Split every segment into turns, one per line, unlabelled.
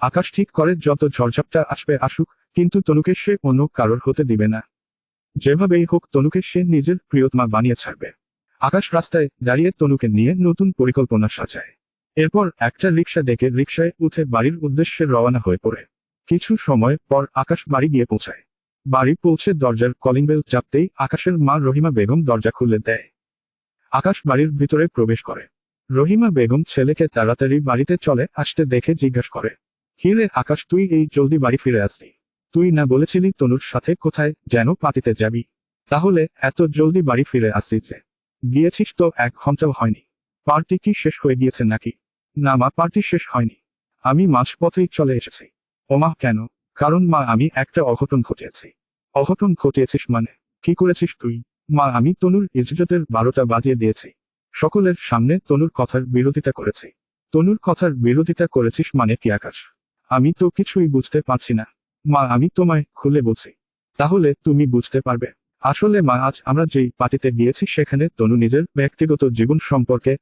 আকাশ ঠিক করে যত ঝড়ঝাপটা আসবে আসুক, কিন্তু তনুকে সে অন্য কারোর হতে দিবে না। যেভাবেই হোক তনুকে সে নিজের প্রিয়তমা বানিয়ে ছাড়বে। আকাশ রাস্তায় দাঁড়িয়ে তনুকে নিয়ে নতুন পরিকল্পনা সাজায়। এরপর একটা রিকশা ডেকে রিকশায় উঠে বাড়ির উদ্দেশ্যে রওনা হয়ে পড়ে। কিছু সময় পর আকাশ বাড়ি গিয়ে পৌঁছায়। বাড়ি পৌঁছে দরজার কলিং বেল চাপতেই আকাশের মা রহিমা বেগম দরজা খুলে দেয়। আকাশ বাড়ির ভিতরে প্রবেশ করে। রহিমা বেগম ছেলেকে তাড়াতাড়ি বাড়িতে চলে আসতে দেখে জিজ্ঞাসা করে, হিরে আকাশ, তুই এই জলদি বাড়ি ফিরে আসলি? তুই না বলেছিলি তনুর সাথে কোথায় যেন পার্টিতে যাবি? তাহলে এত জলদি বাড়ি ফিরে আসলি যে? গিয়েছিস তো 1 ঘন্টাও হয়নি। পার্টি কি শেষ হয়ে গিয়েছে নাকি? না মা, পার্টি শেষ হয়নি। আমি মাঝপথেই চলে এসেছি। ওমা, কেন? কারণ মা, আমি একটা অঘটন ঘটিয়েছি। অঘটন ঘটিয়েছিস মানে? কি করেছিস তুই? মা, আমি তনুর ইজ্জতের 12টা বাজিয়ে দিয়েছি। সকলের সামনে তনুর কথার বিরোধিতা করেছি। তনুর কথার বিরোধিতা করেছিস মানে কি আকাশ? আমি তো কিছুই বুঝতে পারছি না। মা, আমি তোমায় খুলে বলছি, তাহলে তুমি বুঝতে পারবে। আসলে মা, আজ আমরা যেই পার্টিতে গিয়েছি সেখানে তনু নিজের ব্যক্তিগত জীবন সম্পর্কে,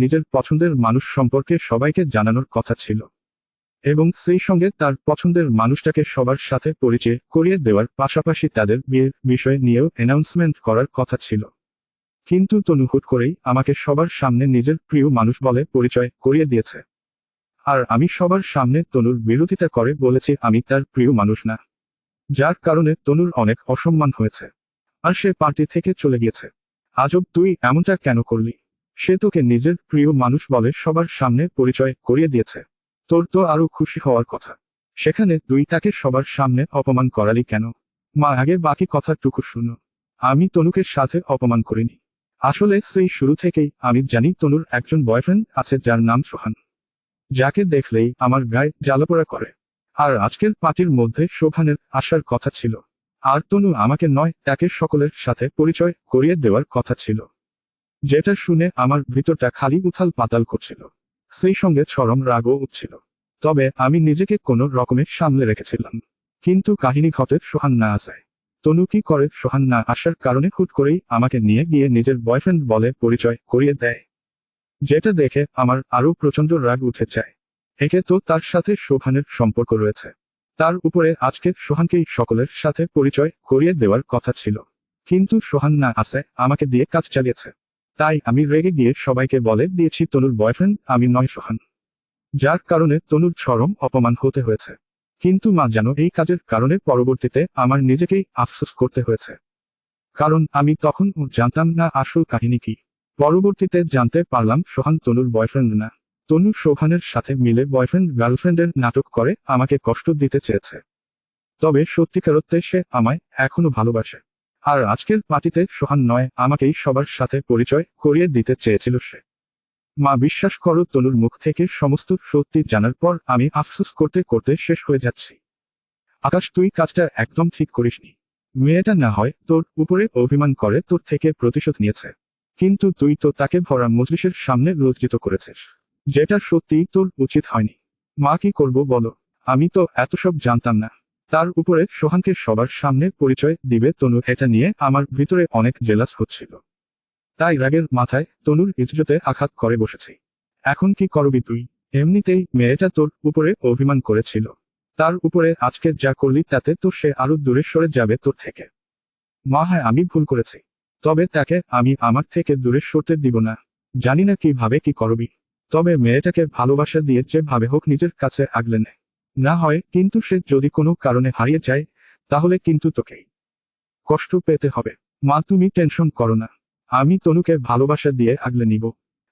নিজের পছন্দের মানুষ সম্পর্কে সবাইকে জানানোর কথা ছিল, এবং সেই সঙ্গে তার পছন্দের মানুষটাকে সবার সাথে পরিচয় করিয়ে দেওয়ার পাশাপাশি তাদের বিয়ের বিষয় নিয়েও অ্যানাউন্সমেন্ট করার কথা ছিল। কিন্তু তনু হুট করেই আমাকে সবার সামনে নিজের প্রিয় মানুষ বলে পরিচয় করিয়ে দিয়েছে। আর আমি সবার সামনে তনুর বিরোধিতা করে বলেছি আমি তার প্রিয় মানুষ না, যার কারণে তনুর অনেক অসম্মান হয়েছে। আর সে পার্টি থেকে চলে গিয়েছে। আজব, তুই এমনটা কেন করলি? সে তোকে নিজের প্রিয় মানুষ বলে সবার সামনে পরিচয় করিয়ে দিয়েছে। তোর তো আরো খুশি হওয়ার কথা। সেখানে তুই তাকে সবার সামনে অপমান করালি কেন? মা, আগে বাকি কথাটুকু শুনো। আমি তনুকে সাথে অপমান করিনি। আসলে সেই শুরু থেকেই আমি জানি তনুর একজন বয়ফ্রেন্ড আছে যার নাম সোহান, যাকে দেখলেই আমার গায়ে জ্বালাপোড়া করে। আর আজকের পার্টির মধ্যে সোহানের আসার কথা ছিল। আর তনু আমাকে নয়, তাকে সকলের সাথে পরিচয় করিয়ে দেওয়ার কথা ছিল। যেটা শুনে আমার ভিতরটা খালি উথাল পাতাল করছিল, সেই সঙ্গে চরম রাগও উঠছিল। তবে আমি নিজেকে কোনো রকমে সামলে রেখেছিলাম। কিন্তু কাহিনী ঘটে সোহান না আসায়। তনু কি করে সোহান না আসার কারণে হুট করেই আমাকে নিয়ে গিয়ে নিজের বয়ফ্রেন্ড বলে পরিচয় করিয়ে দেয়, যেটা দেখে আমার আরো প্রচন্ড রাগ উঠে যায়। একে তো তার সাথে সোহানের সম্পর্ক রয়েছে, তার উপরে আজকে সোহানকেই সকলের সাথে পরিচয় করিয়ে দেওয়ার কথা ছিল। কিন্তু সোহান না আসায় আমাকে দিয়ে কাজ চালিয়েছে। তাই আমি রেগে গিয়ে সবাইকে বলে দিয়েছি তনুর বয়ফ্রেন্ড আমি নয়, সোহান। যার কারণে তনুর চরম অপমান হতে হয়েছে। কিন্তু মা জানো, এই কাজের কারণে পরবর্তীতে আমার নিজেকেই আফসোস করতে হয়েছে। কারণ আমি তখন জানতাম না আসল কাহিনী কি। পরবর্তীতে জানতে পারলাম সোহান তনুর বয়ফ্রেন্ড না। তনু সোহানের সাথে মিলে বয়ফ্রেন্ড গার্লফ্রেন্ডের নাটক করে আমাকে কষ্ট দিতে চেয়েছে। তবে সত্যিকারত্বে সে আমায় এখনো ভালোবাসে। আর আজকের পার্টিতে সোহান নয়, আমাকেই সবার সাথে পরিচয় করিয়ে দিতে চেয়েছিল সে। মা, বিশ্বাস করো, তনুর মুখ থেকে সমস্ত সত্যি জানার পর আমি আফসোস করতে করতে শেষ হয়ে যাচ্ছি। আকাশ, তুই কাজটা একদম ঠিক করিসনি। মেয়েটা না হয় তোর উপরে অভিমান করে তোর থেকে প্রতিশোধ নিয়েছে, কিন্তু তুই তো তাকে ভরা মজলিসের সামনে লজ্জিত করেছিস, যেটা সত্যিই তোর উচিত হয়নি। মা, কি করব বলো? আমি তো এত সব জানতাম না। তার উপরে সোহানকে সবার সামনে পরিচয় দিবে তনু, এটা নিয়ে আমার ভিতরে অনেক জেলাস হচ্ছিল। তাই রাগের মাথায় তনুর ইজ্জতে আঘাত করে বসেছি। এখন কি করবি তুই? এমনিতেই মেয়েটা তোর উপরে অভিমান করেছিল, তার উপরে আজকে যা করলি তাতে তো সে আরো দূরে সরে যাবে তোর থেকে। মা, হ্যাঁ, আমি ভুল করেছি। তবে তাকে আমি আমার থেকে দূরে সরতে দিব না। জানি না কিভাবে কি করবি। তবে মেয়েটাকে ভালোবাসা দিয়ে যেভাবে হোক নিজের কাছে আগলে নে। না হয় কিন্তু সে যদি কোনো কারণে হারিয়ে যায়, তাহলে কিন্তু তোকেই কষ্ট পেতে হবে। মা, তুমি টেনশন করো না। আমি তনুকে ভালোবাসা দিয়ে আগলে নিব।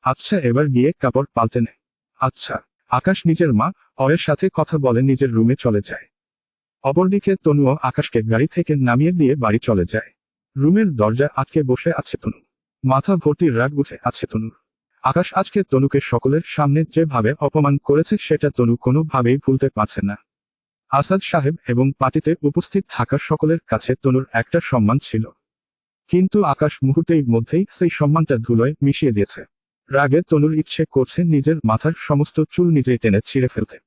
আচ্ছা, এবার গিয়ে কাপড় পাল্টে নে। আচ্ছা। আকাশ নিজের মা অয়ের সাথে কথা বলে নিজের রুমে চলে যায়। অপরদিকে তনুও আকাশকে গাড়ি থেকে নামিয়ে দিয়ে বাড়ি চলে যায়। রুমের দরজা আটকে বসে আছে তনু। মাথা ভর্তি রাগ উঠে আছে তনুর। আকাশ আজকে তনুকে সকলের সামনে যেভাবে অপমান করেছে সেটা তনু কোনোভাবেই ভুলতে পারছে না। আসাদ সাহেব এবং পার্টিতে উপস্থিত থাকা সকলের কাছে তনুর একটা সম্মান ছিল, কিন্তু আকাশ মুহূর্তের মধ্যেই সেই সম্মানটা ধুলোয় মিশিয়ে দিয়েছে। রাগে তনুর ইচ্ছে করছে নিজের মাথার সমস্ত চুল নিজেই টেনে ছিঁড়ে ফেলতে।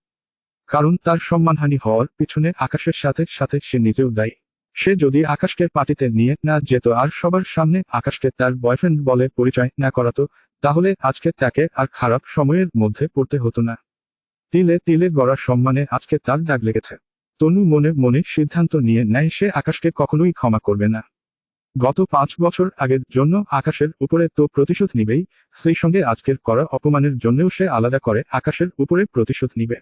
কারণ তার সম্মানহানি হওয়ার পিছনে আকাশের সাথে সাথে সে নিজেও দায়ী। সে যদি আকাশকে পার্টিতে নিয়ে না যেত আর সবার সামনে আকাশকে তার বয়ফ্রেন্ড বলে পরিচয় না করাতো, তাহলে আজকে তাকে আর খারাপ সময়ের মধ্যে পড়তে হতো না। তিলে তিলে গড়া সম্মানে আজকে তার দাগ লেগেছে। তনু মনে মনে সিদ্ধান্ত নিয়ে নেয় সে আকাশকে কখনোই ক্ষমা করবে না। গত 5 বছর আগের জন্য আকাশের উপরে তো প্রতিশোধ নিবেই, সেই সঙ্গে আজকের করা অপমানের জন্যও সে আলাদা করে আকাশের উপরে প্রতিশোধ নিবে।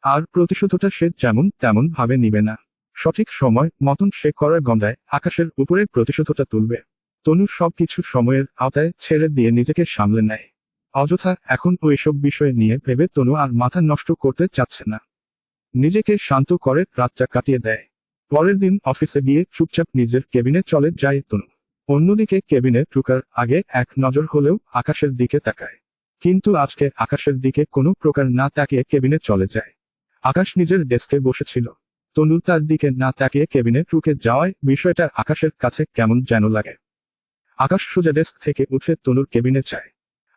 আর প্রতিশোধটা সে যেমন তেমন ভাবে নিবে না, সঠিক সময় মতন সে করার গন্ডায় আকাশের উপরে প্রতিশোধটা তুলবে। তনু সবকিছু সময়ের আওতায় ছেড়ে দিয়ে নিজেকে সামলে নেয়। অযথা এখন ওইসব বিষয় নিয়ে ভেবে তনু আর মাথা নষ্ট করতে চাচ্ছে না। নিজেকে শান্ত করে রাতটা কাটিয়ে দেয়। পরের দিন অফিসে গিয়ে চুপচাপ নিজের কেবিনে চলে যায় তনু। অন্যদিকে কেবিনে ঢুকার আগে এক নজর হলেও আকাশের দিকে তাকায়, কিন্তু আজকে আকাশের দিকে কোনো প্রকার না তাকিয়ে কেবিনে চলে যায়। আকাশ নিজের ডেস্কে বসেছিল। তনু তার দিকে না তাকিয়ে কেবিনে ঢুকে যাওয়ায় বিষয়টা আকাশের কাছে কেমন যেন লাগে। আকাশ সোজা ডেস্ক থেকে উঠে তনুর কেবিনে যায়।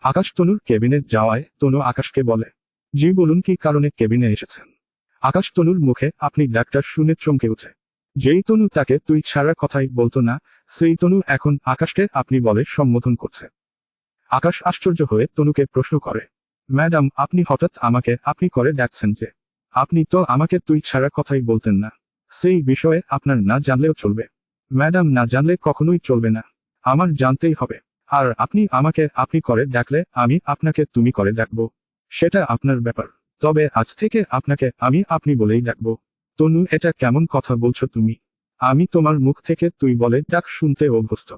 আকাশ তনুর কেবিনে যাওয়ায় তনু আকাশকে বলে, জি বলুন, কি কারণে কেবিনে এসেছেন? আকাশ তনুর মুখে আপনি ডাকটা শুনে চমকে উঠে। যেই তনু তাকে তুই ছাড়া কথাই বলতো না, সেই তনু এখন আকাশকে আপনি বলে সম্বোধন করছে। আকাশ আশ্চর্য হয়ে তনুকে প্রশ্ন করে, ম্যাডাম আপনি হঠাৎ আমাকে আপনি করে ডাকছেন যে? আপনি তো আমাকে তুই ছাড়া কথাই বলতেন না। সেই বিষয়ে আপনার না জানলেও চলবে। ম্যাডাম না জানলে কখনোই চলবে না, আমার জানতেই হবে। আর আপনি আমাকে আপনি করে ডাকলে আমি আপনাকে তুমি করে ডাকবো, সেটা আপনার ব্যাপার। তবে আজ থেকে আপনাকে আমি আপনি বলেই ডাকবো। তনু, এটা কেমন কথা বলছো তুমি? আমি তোমার মুখ থেকে তুই বলে ডাক শুনতে অভ্যস্ত,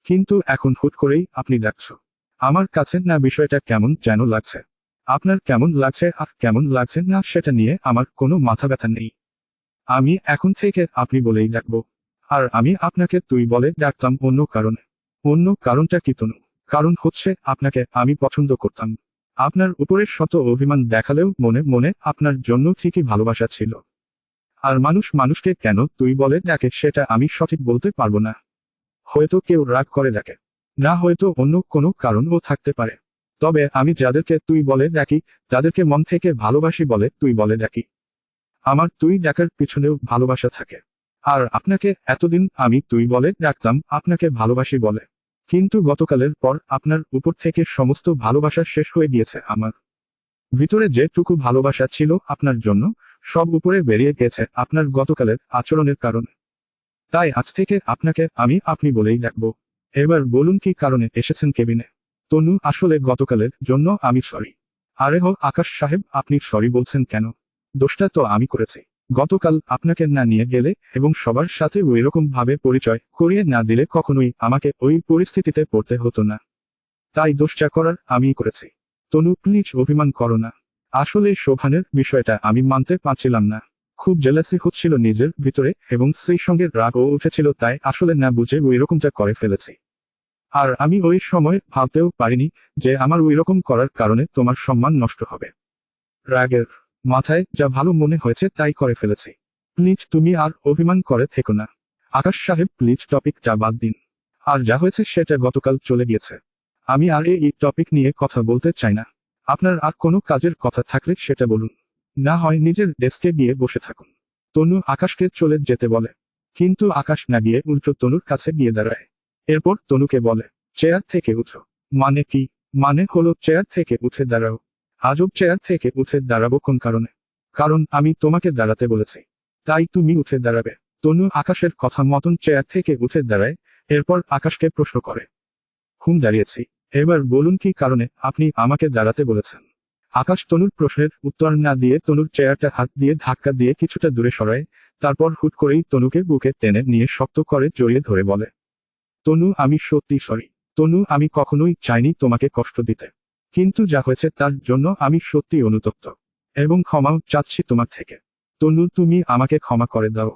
কিন্তু এখন হুট করেই আপনি ডাকছো। আমার কাছে না বিষয়টা কেমন যেন লাগছে। আপনার কেমন লাগছে আর কেমন লাগছে না সেটা নিয়ে আমার কোনো মাথা ব্যথা নেই। আমি এখন থেকে আপনি বলেই ডাকবো। আর আমি আপনাকে তুই বলে ডাকতাম অন্য কারণে। অন্য কারণটা কি তনু? কারণ হচ্ছে আপনাকে আমি পছন্দ করতাম। আপনার উপরে শত অভিমান দেখালেও মনে মনে আপনার জন্য ঠিকই ভালোবাসা ছিল। আর মানুষ মানুষকে কেন তুই বলে ডাকে সেটা আমি সঠিক বলতে পারবো না। হয়তো কেউ রাগ করে ডাকে, না হয়তো অন্য কোনো কারণও থাকতে পারে। তবে আমি যাদেরকে তুই বলে ডাকি তাদেরকে মন থেকে ভালোবাসি বলে তুই বলে ডাকি। আমার তুই ডাকার পিছনেও ভালোবাসা থাকে। আর আপনাকে এতদিন আমি তুই বলে ডাকতাম আপনাকে ভালোবাসি বলে, কিন্তু গতকালের পর আপনার উপর থেকে সমস্ত ভালোবাসা শেষ হয়ে গিয়েছে। আমার ভিতরে যেটুকু ভালোবাসা ছিল আপনার জন্য সব উপরে বেরিয়ে গেছে আপনার গতকালের আচরণের কারণে। তাই আজ থেকে আপনাকে আমি আপনি বলেই ডাকবো। এবার বলুন, কি কারণে এসেছেন কেবিনে? তনু, আসলে গতকালের জন্য আমি সরি। আরে হো আকাশ সাহেব, আপনি সরি বলছেন কেন? দোষটা তো আমি করেছি। গতকাল আপনাকে না নিয়ে গেলে এবং সবার সাথে ওইরকম ভাবে পরিচয় করিয়ে না দিলে কখনোই আমাকে ওই পরিস্থিতিতে পড়তে হতো না। তাই দোষটা করার আমিই করেছি। তনু, প্লিজ অভিমান করো না। আসলে শোভানের বিষয়টা আমি মানতে পারছিলাম না। খুব জেলাসি হচ্ছিল নিজের ভিতরে এবং সেই সঙ্গে রাগও উঠেছিল, তাই আসলে না বুঝে ওইরকমটা করে ফেলেছি। আর আমি ওই সময় ভাবতেও পারিনি যে আমার ওইরকম করার কারণে তোমার সম্মান নষ্ট হবে। রাগের মাথায় যা ভালো মনে হয়েছে তাই করে ফেলেছি। প্লিজ তুমি আর অভিমান করে থেকো না। আকাশ সাহেব, প্লিজ টপিকটা বাদ দিন। আর যা হয়েছে সেটা গতকাল চলে গিয়েছে। আমি আর এই টপিক নিয়ে কথা বলতে চাই না। আপনার আর কোনো কাজের কথা থাকলে সেটা বলুন, না হয় নিজের ডেস্কে গিয়ে বসে থাকুন। তনু আকাশকে চলে যেতে বলে, কিন্তু আকাশ না গিয়ে উল্টো তনুর কাছে গিয়ে দাঁড়ায়। এরপর তনুকে বলে, চেয়ার থেকে উঠো। মানে কি? মানে হলো চেয়ার থেকে উঠে দাঁড়াও। আজব, চেয়ার থেকে উঠে দাঁড়াবো কোন কারণে? কারণ আমি তোমাকে দাঁড়াতে বলেছি, তাই তুমি উঠে দাঁড়াবে। তনু আকাশের কথা মতন চেয়ার থেকে উঠে দাঁড়ায়। এরপর আকাশকে প্রশ্ন করে, দাঁড়িয়েছি। এবার বলুন, কি কারণে আপনি আমাকে দাঁড়াতে বলেছেন? আকাশ তনুর প্রশ্নের উত্তর না দিয়ে তনুর চেয়ারটা হাত দিয়ে ধাক্কা দিয়ে কিছুটা দূরে সরায়। তারপর হুট করেই তনুকে বুকে টেনে নিয়ে শক্ত করে জড়িয়ে ধরে বলে, তনু, আমি সত্যি সরি। তনু, আমি কখনোই চাইনি তোমাকে কষ্ট দিতে, কিন্তু যা হয়েছে তার জন্য আমি সত্যি অনুতপ্ত এবং ক্ষমাও চাচ্ছি তোমার থেকে। তনু, তুমি আমাকে ক্ষমা করে দাও।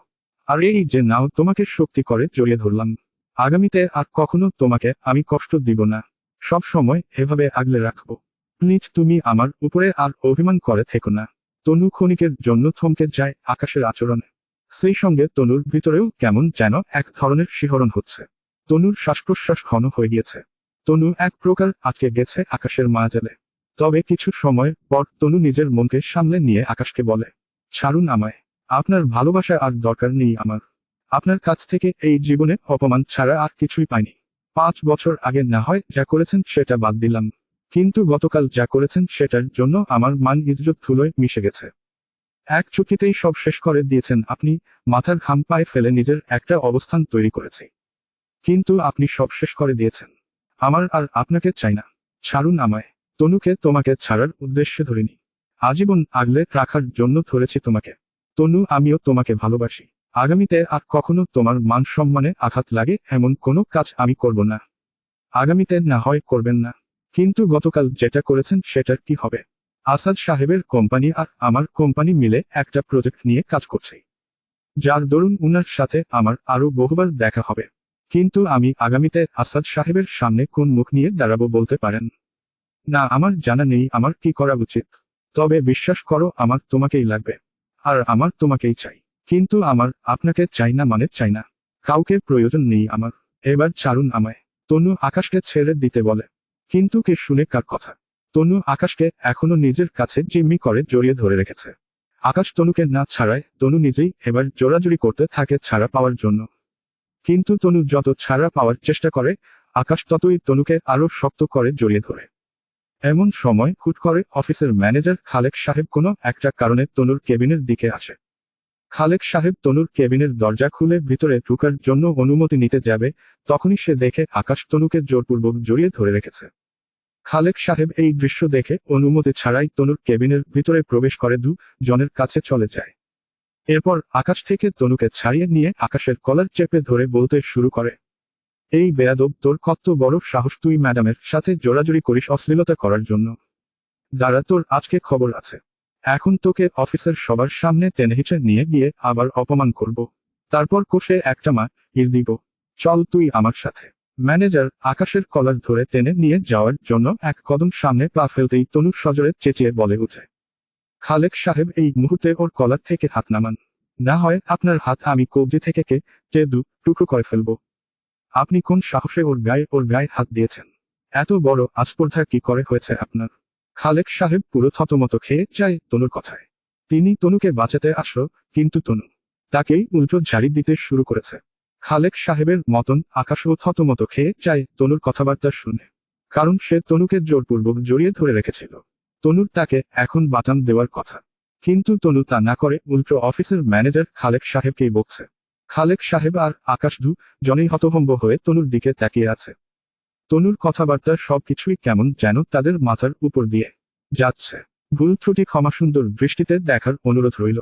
আর এই যে নাও, তোমাকে শক্তি করে জড়িয়ে ধরলাম। আগামীতে আর কখনো তোমাকে আমি কষ্ট দিব না। সব সময় এভাবে আগলে রাখবো। প্লিজ তুমি আমার উপরে আর অভিমান করে থেকো না। তনু ক্ষণিকের জন্য থমকে যায় আকাশের আচরণে। সেই সঙ্গে তনুর ভিতরেও কেমন যেন এক ধরনের শিহরণ হচ্ছে। তনুর শ্বাস প্রশ্বাস ঘন হয়ে গিয়েছে। তনু এক প্রকার আটকে গেছে আকাশের মায়াজালে। তবে কিছু সময় পর তনু নিজের মনকে সামলে নিয়ে আকাশকে বলে, ছাড়ুন আমায়। আপনার ভালোবাসা আর দরকার নেই আমার। আপনার কাছ থেকে এই জীবনে অপমান ছাড়া আর কিছুই পাইনি। 5 বছর আগে না হয় যা করেছেন সেটা বাদ দিলাম, কিন্তু গতকাল যা করেছেন সেটার জন্য আমার মান ইজ্জত ধুলোয় মিশে গেছে। এক চুটকিতেই সব শেষ করে দিয়েছেন আপনি। মাথার ঘাম পায়ে ফেলে নিজের একটা অবস্থান তৈরি করেছি, কিন্তু আপনি সব শেষ করে দিয়েছেন। আমার আর আপনাকে চাই না, ছাড়ুন আমায়। তনুকে তোমাকে ছাড়ার উদ্দেশ্যে ধরিনি, আজীবন আগলে রাখার জন্য ধরেছি তোমাকে। তনু, আমিও তোমাকে ভালোবাসি। আগামীতে আর কখনো তোমার মান সম্মানে আঘাত লাগে এমন কোনো কাজ আমি করব না। আগামীতে না হয় করবেন না, কিন্তু গতকাল যেটা করেছেন সেটার কি হবে? আসাদ সাহেবের কোম্পানি আর আমার কোম্পানি মিলে একটা প্রজেক্ট নিয়ে কাজ করছে, যার দরুন উনার সাথে আমার আরো বহুবার দেখা হবে। কিন্তু আমি আগামীতে আসাদ সাহেবের সামনে কোন মুখ নিয়ে দাঁড়াবো বলতে পারেন? না, আমার জানা নেই আমার কি করা উচিত। তবে বিশ্বাস করো, আমার তোমাকেই লাগবে, আর আমার তোমাকেই চাই। কিন্তু আমার আপনাকে চাই না মানে চাই না, কাউকে প্রয়োজন নেই আমার। এবার ছাড়ুন আমায়। তনু আকাশকে ছেড়ে দিতে বলে, কিন্তু কে শুনে কার কথা? তনু আকাশকে এখনো নিজের কাছে জিম্মি করে জড়িয়ে ধরে রেখেছে। আকাশ তনুকে না ছাড়ায় তনু নিজেই এবার জোরাজুরি করতে থাকে ছাড়া পাওয়ার জন্য। কিন্তু তনু যত ছাড়া পাওয়ার চেষ্টা করে, আকাশ ততই তনুকে আরো শক্ত করে জড়িয়ে ধরে। এমন সময় হুট করে অফিসের ম্যানেজার খালেক সাহেব কোনো একটা কারণে তনুর কেবিনের দিকে আসে। খালেক সাহেব তনুর কেবিনের দরজা খুলে ভিতরে ঢুকার জন্য অনুমতি নিতে যাবে, তখনই সে দেখে আকাশ তনুকে জোরপূর্বক জড়িয়ে ধরে রেখেছে। খালেক সাহেব এই দৃশ্য দেখে অনুমতি ছাড়াই তনুর কেবিনের ভিতরে প্রবেশ করে জনের কাছে চলে যায়। এরপর আকাশ থেকে তনুকে ছাড়িয়ে নিয়ে আকাশের কলার চেপে ধরে বলতে শুরু করে, এই বেয়াদব, তোর কত বড় সাহস তুই ম্যাডামের সাথে জোরাজুরি করিস অশ্লীলতা করার জন্য? দাঁড়া, তোর আজকে খবর আছে। এখন তোকে অফিসের সবার সামনে টেনে হিঁচড়ে নিয়ে গিয়ে আবার অপমান করব, তারপর কষে একটা ইর দিব। চল তুই আমার সাথে। ম্যানেজার আকাশের কলার ধরে টেনে নিয়ে যাওয়ার জন্য এক কদম সামনে পা ফেলতেই তনু সজোরে চেঁচিয়ে বলে উঠে, খালেক সাহেব, এই মুহূর্তে ওর কলার থেকে হাত নামান, না হয় আপনার হাত আমি কবজি থেকে কেটে টুকরো করে ফেলবো। আপনি কোন সাহসে ওর গায়ে হাত দিয়েছেন? এত বড় আস্পর্ধা কি করে হয়েছে আপনার? খালেক সাহেব পুরো থতমত খেয়ে যায় তনুর কথায়। তিনি তনুকে বাঁচাতে আসলো, কিন্তু তনু তাকেই উল্টো ঝাড়ি দিতে শুরু করেছে। খালেক সাহেবের মতন আকাশও থতমত খেয়ে যায় তনুর কথাবার্তা শুনে, কারণ সে তনুকে জোরপূর্বক জড়িয়ে ধরে রেখেছিল। তনুর তাকে এখন বাতাম দেওয়ার কথা, কিন্তু তনু তা না করে উল্টো অফিসের ম্যানেজার খালেক সাহেবকেই বকছে। খালেক সাহেব আর আকাশ জনেই হতভম্ব হয়ে তনুর দিকে তাকিয়ে আছে। তনুর কথাবার্তা সবকিছুই কেমন যেন তাদের মাথার উপর দিয়ে যাচ্ছে। ভুল ত্রুটি ক্ষমাসুন্দর দৃষ্টিতে দেখার অনুরোধ রইল।